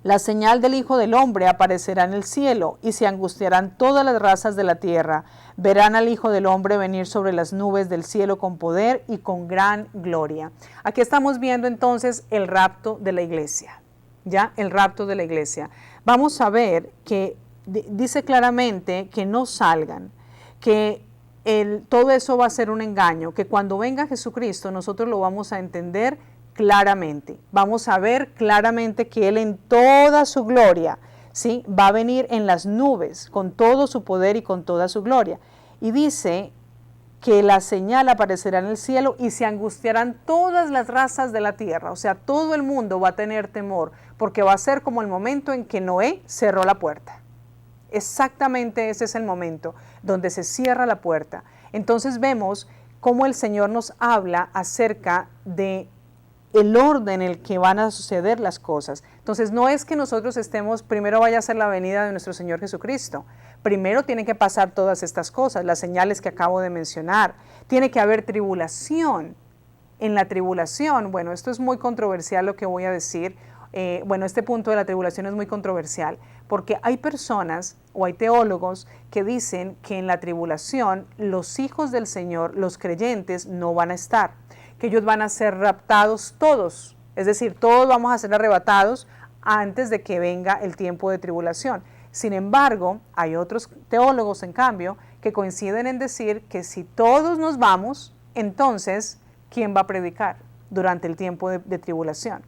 La señal del Hijo del Hombre aparecerá en el cielo, y se angustiarán todas las razas de la tierra. Verán al Hijo del Hombre venir sobre las nubes del cielo con poder y con gran gloria. Aquí estamos viendo entonces el rapto de la iglesia. ¿Ya? El rapto de la iglesia. Vamos a ver que dice claramente que no salgan, que todo eso va a ser un engaño, que cuando venga Jesucristo nosotros lo vamos a entender claramente. Vamos a ver claramente que Él en toda su gloria, ¿sí?, va a venir en las nubes con todo su poder y con toda su gloria. Y dice que la señal aparecerá en el cielo y se angustiarán todas las razas de la tierra. O sea, todo el mundo va a tener temor, porque va a ser como el momento en que Noé cerró la puerta. Exactamente ese es el momento donde se cierra la puerta. Entonces vemos cómo el Señor nos habla acerca de el orden en el que van a suceder las cosas. Entonces no es que nosotros estemos, primero vaya a ser la venida de nuestro Señor Jesucristo. Primero tienen que pasar todas estas cosas, las señales que acabo de mencionar. Tiene que haber tribulación. En la tribulación, bueno, esto es muy controversial lo que voy a decir. Este punto de la tribulación es muy controversial, porque hay personas o hay teólogos que dicen que en la tribulación los hijos del Señor, los creyentes, no van a estar, que ellos van a ser raptados todos, es decir, todos vamos a ser arrebatados antes de que venga el tiempo de tribulación. Sin embargo, hay otros teólogos, en cambio, que coinciden en decir que si todos nos vamos, entonces, ¿quién va a predicar durante el tiempo de tribulación?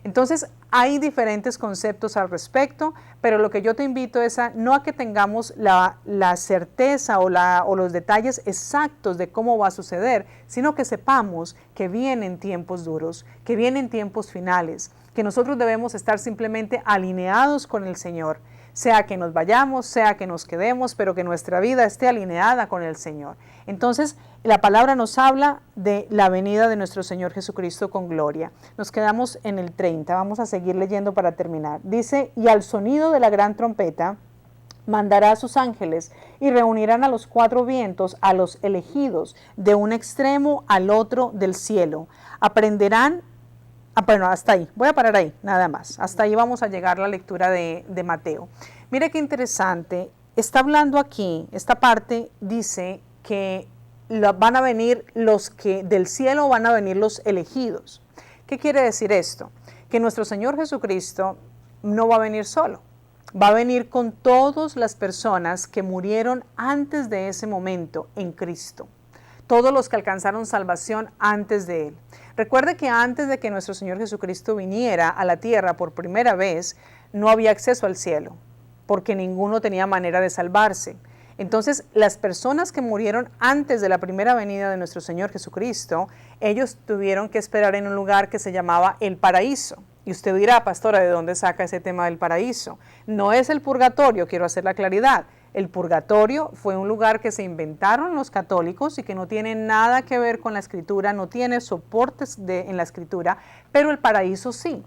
Entonces, hay diferentes conceptos al respecto, pero lo que yo te invito es no a que tengamos la certeza o los detalles exactos de cómo va a suceder, sino que sepamos que vienen tiempos duros, que vienen tiempos finales, que nosotros debemos estar simplemente alineados con el Señor, sea que nos vayamos, sea que nos quedemos, pero que nuestra vida esté alineada con el Señor. Entonces, la palabra nos habla de la venida de nuestro Señor Jesucristo con gloria. Nos quedamos en el 30, vamos a seguir leyendo para terminar. Dice, y al sonido de la gran trompeta mandará a sus ángeles y reunirán a los cuatro vientos, a los elegidos, de un extremo al otro del cielo. Aprenderán. Bueno, hasta ahí, voy a parar ahí, nada más. Hasta ahí vamos a llegar a la lectura de Mateo. Mire qué interesante, está hablando aquí, esta parte dice que van a venir los que del cielo van a venir los elegidos. ¿Qué quiere decir esto? Que nuestro Señor Jesucristo no va a venir solo, va a venir con todas las personas que murieron antes de ese momento en Cristo. Todos los que alcanzaron salvación antes de Él. Recuerde que antes de que nuestro Señor Jesucristo viniera a la tierra por primera vez, no había acceso al cielo, porque ninguno tenía manera de salvarse. Entonces, las personas que murieron antes de la primera venida de nuestro Señor Jesucristo, ellos tuvieron que esperar en un lugar que se llamaba el paraíso. Y usted dirá, pastora, ¿de dónde saca ese tema del paraíso? No es el purgatorio, quiero hacer la claridad. El purgatorio fue un lugar que se inventaron los católicos y que no tiene nada que ver con la escritura, no tiene soportes en la escritura, pero el paraíso sí.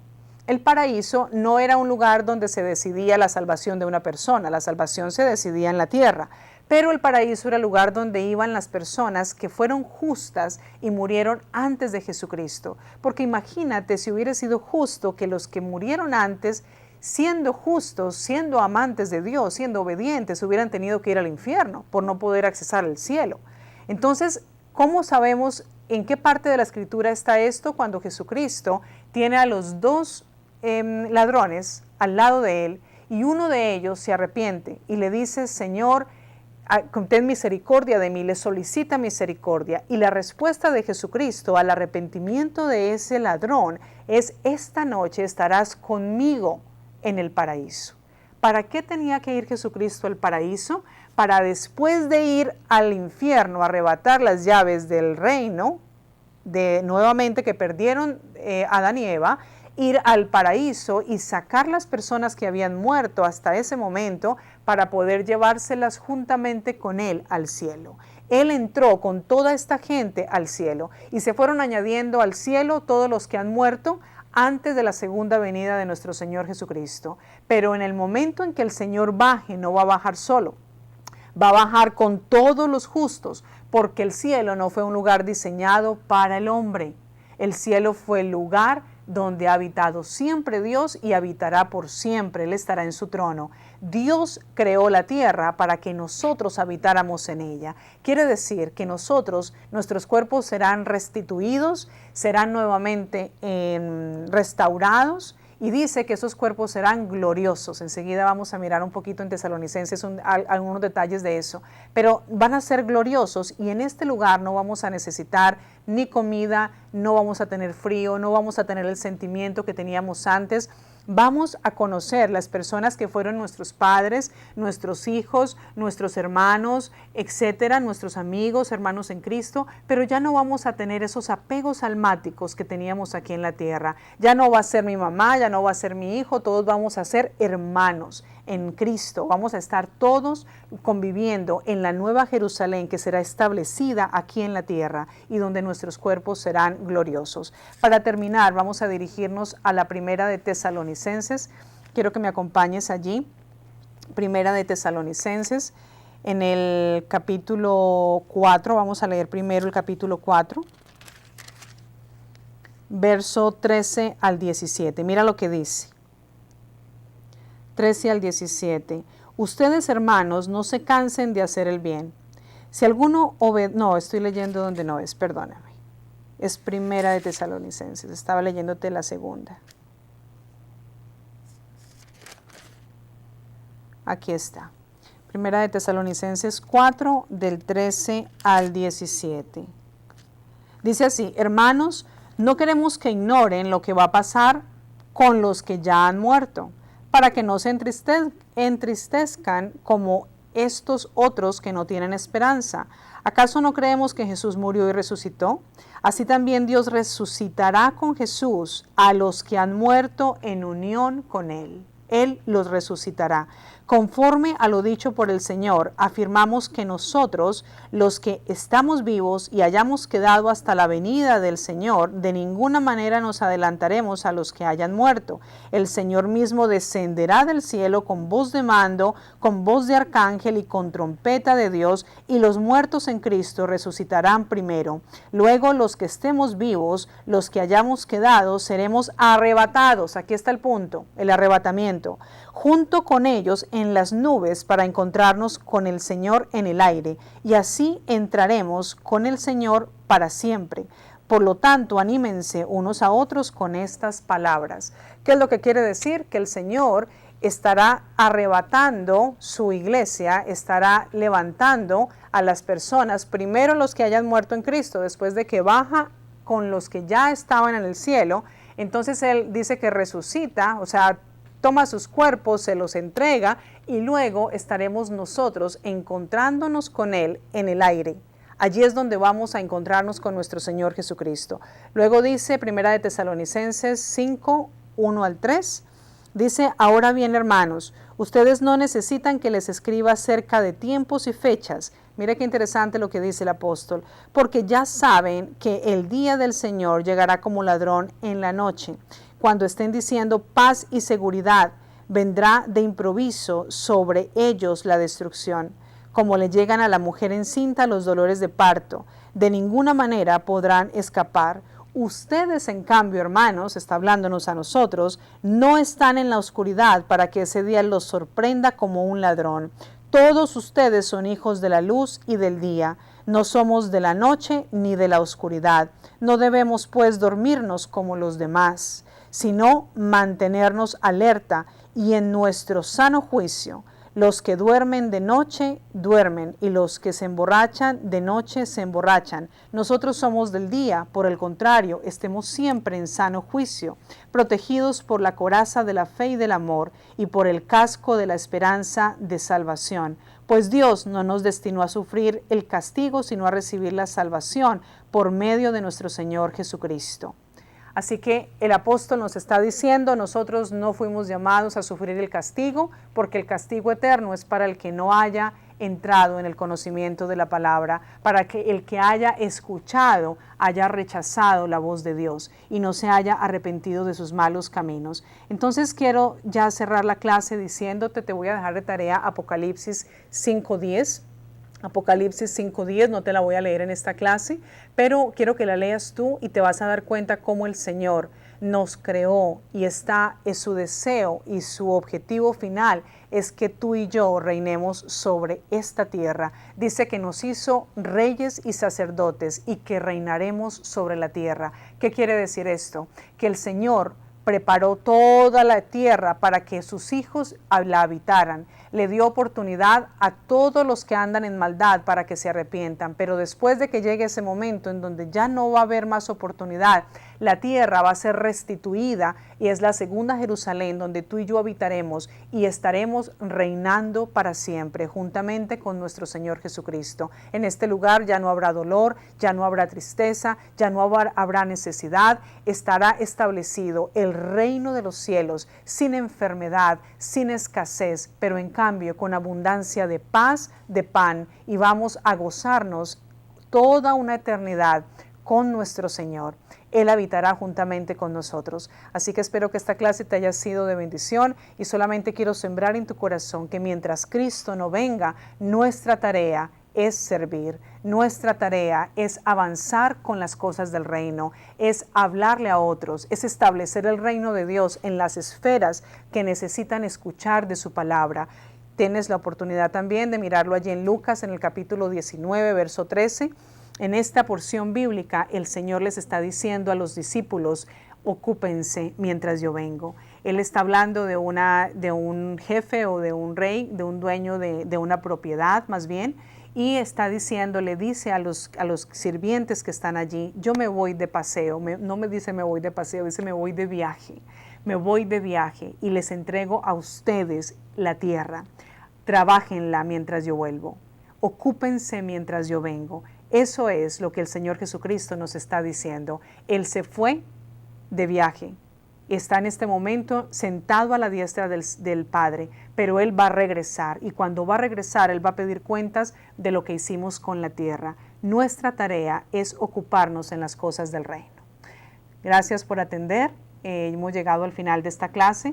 El paraíso no era un lugar donde se decidía la salvación de una persona, la salvación se decidía en la tierra, pero el paraíso era el lugar donde iban las personas que fueron justas y murieron antes de Jesucristo. Porque imagínate si hubiera sido justo que los que murieron antes, siendo justos, siendo amantes de Dios, siendo obedientes, hubieran tenido que ir al infierno por no poder accesar al cielo. Entonces, ¿cómo sabemos en qué parte de la escritura está esto? Cuando Jesucristo tiene a los dos ladrones al lado de él y uno de ellos se arrepiente y le dice, Señor, ten misericordia de mí, le solicita misericordia. Y la respuesta de Jesucristo al arrepentimiento de ese ladrón es, esta noche estarás conmigo en el paraíso. ¿Para qué tenía que ir Jesucristo al paraíso? Para después de ir al infierno, arrebatar las llaves del reino, nuevamente que perdieron Adán y Eva, ir al paraíso y sacar las personas que habían muerto hasta ese momento para poder llevárselas juntamente con Él al cielo. Él entró con toda esta gente al cielo y se fueron añadiendo al cielo todos los que han muerto antes de la segunda venida de nuestro Señor Jesucristo. Pero en el momento en que el Señor baje, no va a bajar solo, va a bajar con todos los justos, porque el cielo no fue un lugar diseñado para el hombre. El cielo fue el lugar donde ha habitado siempre Dios y habitará por siempre. Él estará en su trono. Dios creó la tierra para que nosotros habitáramos en ella. Quiere decir que nuestros cuerpos serán restituidos, serán nuevamente restaurados, y dice que esos cuerpos serán gloriosos. Enseguida vamos a mirar un poquito en Tesalonicenses algunos detalles de eso. Pero van a ser gloriosos, y en este lugar no vamos a necesitar ni comida, no vamos a tener frío, no vamos a tener el sentimiento que teníamos antes. Vamos a conocer las personas que fueron nuestros padres, nuestros hijos, nuestros hermanos, etcétera, nuestros amigos, hermanos en Cristo, pero ya no vamos a tener esos apegos almáticos que teníamos aquí en la tierra. Ya no va a ser mi mamá, ya no va a ser mi hijo, todos vamos a ser hermanos en Cristo. Vamos a estar todos conviviendo en la nueva Jerusalén que será establecida aquí en la tierra y donde nuestros cuerpos serán gloriosos. Para terminar, vamos a dirigirnos a la primera de Tesalonicenses. Quiero que me acompañes allí. Primera de Tesalonicenses, en el capítulo 4, vamos a leer primero el capítulo 4, verso 13 al 17. Mira lo que dice. 13 al 17. Ustedes, hermanos, no se cansen de hacer el bien. Si alguno no, estoy leyendo donde no es, perdóname. Es primera de Tesalonicenses, estaba leyéndote la segunda. Aquí está. Primera de Tesalonicenses 4, del 13 al 17. Dice así: hermanos, no queremos que ignoren lo que va a pasar con los que ya han muerto, para que no se entristezcan como estos otros que no tienen esperanza. ¿Acaso no creemos que Jesús murió y resucitó? Así también Dios resucitará con Jesús a los que han muerto en unión con Él. Él los resucitará. Conforme a lo dicho por el Señor, afirmamos que nosotros, los que estamos vivos y hayamos quedado hasta la venida del Señor, de ninguna manera nos adelantaremos a los que hayan muerto. El Señor mismo descenderá del cielo con voz de mando, con voz de arcángel y con trompeta de Dios, y los muertos en Cristo resucitarán primero. Luego los que estemos vivos, los que hayamos quedado, seremos arrebatados. Aquí está el punto, el arrebatamiento. Junto con ellos en las nubes para encontrarnos con el Señor en el aire, y así entraremos con el Señor para siempre. Por lo tanto, anímense unos a otros con estas palabras. ¿Qué es lo que quiere decir? Que el Señor estará arrebatando su iglesia, estará levantando a las personas, primero los que hayan muerto en Cristo, después de que baja con los que ya estaban en el cielo. Entonces Él dice que resucita, o sea, toma sus cuerpos, se los entrega, y luego estaremos nosotros encontrándonos con Él en el aire. Allí es donde vamos a encontrarnos con nuestro Señor Jesucristo. Luego dice, primera de Tesalonicenses 5, 1 al 3, dice: ahora bien, hermanos, ustedes no necesitan que les escriba acerca de tiempos y fechas. Mire qué interesante lo que dice el apóstol, porque ya saben que el día del Señor llegará como ladrón en la noche. Cuando estén diciendo paz y seguridad, vendrá de improviso sobre ellos la destrucción, como le llegan a la mujer encinta los dolores de parto. De ninguna manera podrán escapar. Ustedes, en cambio, hermanos, está hablándonos a nosotros, no están en la oscuridad para que ese día los sorprenda como un ladrón. Todos ustedes son hijos de la luz y del día. No somos de la noche ni de la oscuridad. No debemos, pues, dormirnos como los demás, sino mantenernos alerta y en nuestro sano juicio. Los que duermen de noche, duermen, y los que se emborrachan de noche se emborrachan. Nosotros somos del día, por el contrario, estemos siempre en sano juicio, protegidos por la coraza de la fe y del amor, y por el casco de la esperanza de salvación. Pues Dios no nos destinó a sufrir el castigo, sino a recibir la salvación por medio de nuestro Señor Jesucristo. Así que el apóstol nos está diciendo, nosotros no fuimos llamados a sufrir el castigo, porque el castigo eterno es para el que no haya entrado en el conocimiento de la palabra, para que el que haya escuchado haya rechazado la voz de Dios y no se haya arrepentido de sus malos caminos. Entonces quiero ya cerrar la clase diciéndote, te voy a dejar de tarea Apocalipsis 5:10. Apocalipsis 5:10, no te la voy a leer en esta clase, pero quiero que la leas tú y te vas a dar cuenta cómo el Señor nos creó y es su deseo y su objetivo final es que tú y yo reinemos sobre esta tierra. Dice que nos hizo reyes y sacerdotes y que reinaremos sobre la tierra. ¿Qué quiere decir esto? Que el Señor preparó toda la tierra para que sus hijos la habitaran. Le dio oportunidad a todos los que andan en maldad para que se arrepientan, pero después de que llegue ese momento en donde ya no va a haber más oportunidad, la tierra va a ser restituida y es la segunda Jerusalén donde tú y yo habitaremos y estaremos reinando para siempre juntamente con nuestro Señor Jesucristo. En este lugar ya no habrá dolor, ya no habrá tristeza, ya no habrá necesidad, estará establecido el reino de los cielos sin enfermedad, sin escasez, pero en cambio con abundancia de paz, de pan, y vamos a gozarnos toda una eternidad con nuestro Señor. Él habitará juntamente con nosotros. Así que espero que esta clase te haya sido de bendición y solamente quiero sembrar en tu corazón que mientras Cristo no venga, nuestra tarea es servir, nuestra tarea es avanzar con las cosas del reino, es hablarle a otros, es establecer el reino de Dios en las esferas que necesitan escuchar de su palabra. Tienes la oportunidad también de mirarlo allí en Lucas en el capítulo 19, verso 13. En esta porción bíblica el Señor les está diciendo a los discípulos, ocúpense mientras yo vengo. Él está hablando de un jefe o de un rey, de un dueño de una propiedad más bien, y está diciendo, le dice a los sirvientes que están allí, yo me voy de paseo, no me dice me voy de paseo, dice me voy de viaje y les entrego a ustedes la tierra. Trabájenla mientras yo vuelvo, ocúpense mientras yo vengo. Eso es lo que el Señor Jesucristo nos está diciendo. Él se fue de viaje, está en este momento sentado a la diestra del Padre, pero Él va a regresar y cuando va a regresar Él va a pedir cuentas de lo que hicimos con la tierra. Nuestra tarea es ocuparnos en las cosas del reino. Gracias por atender. Hemos llegado al final de esta clase.